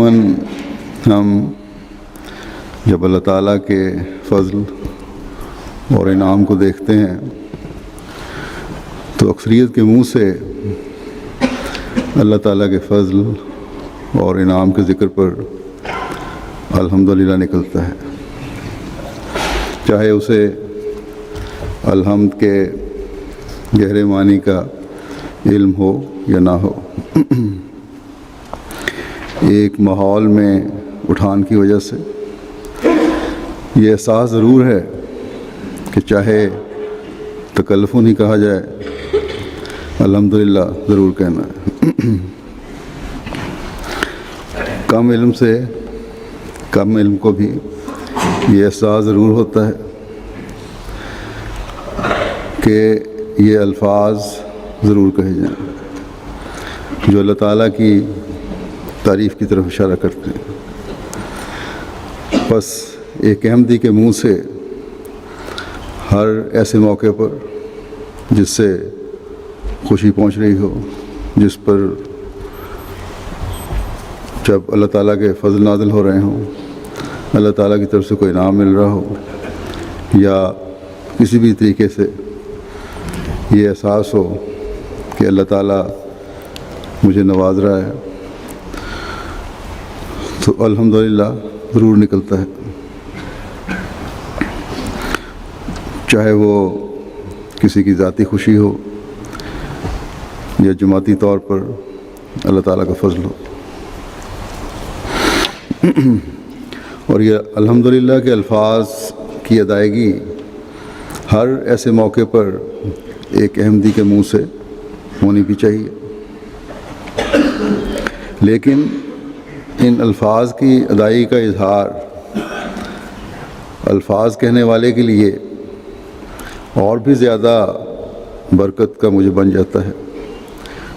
عموماً ہم جب اللہ تعالیٰ کے فضل اور انعام کو دیکھتے ہیں تو اکثریت کے منہ سے اللہ تعالیٰ کے فضل اور انعام کے ذکر پر الحمدللہ نکلتا ہے، چاہے اسے الحمد کے گہرے معنی کا علم ہو یا نہ ہو۔ ایک ماحول میں اٹھان کی وجہ سے یہ احساس ضرور ہے کہ چاہے تکلفن ہی کہا جائے، الحمدللہ ضرور کہنا ہے۔ کم علم کو بھی یہ احساس ضرور ہوتا ہے کہ یہ الفاظ ضرور کہے جائیں جو اللہ تعالیٰ کی تعریف کی طرف اشارہ کرتے ہیں۔ بس ایک احمدی کے منہ سے ہر ایسے موقع پر جس سے خوشی پہنچ رہی ہو، جس پر جب اللہ تعالیٰ کے فضل نازل ہو رہے ہوں، اللہ تعالیٰ کی طرف سے کوئی انعام مل رہا ہو، یا کسی بھی طریقے سے یہ احساس ہو کہ اللہ تعالیٰ مجھے نواز رہا ہے، تو الحمدللہ ضرور نکلتا ہے، چاہے وہ کسی کی ذاتی خوشی ہو یا جماعتی طور پر اللہ تعالیٰ کا فضل ہو۔ اور یہ الحمدللہ کے الفاظ کی ادائیگی ہر ایسے موقع پر ایک احمدی کے منہ سے ہونی بھی چاہیے، لیکن ان الفاظ کی ادائیگی کا اظہار الفاظ کہنے والے کے لیے اور بھی زیادہ برکت کا موجب بن جاتا ہے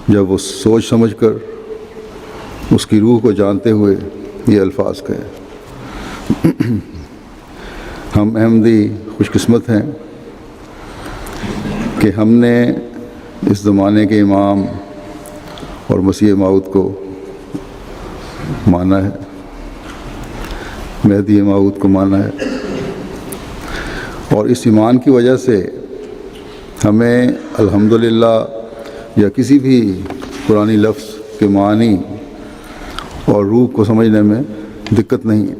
جب وہ سوچ سمجھ کر اس کی روح کو جانتے ہوئے یہ الفاظ کہیں۔ ہم احمدی خوش قسمت ہیں کہ ہم نے اس زمانے کے امام اور مسیح موعود کو مانا ہے، مہدی موعود کو مانا ہے، اور اس ایمان کی وجہ سے ہمیں الحمدللہ یا کسی بھی قرآنی لفظ کے معنی اور روح کو سمجھنے میں دقت نہیں ہے۔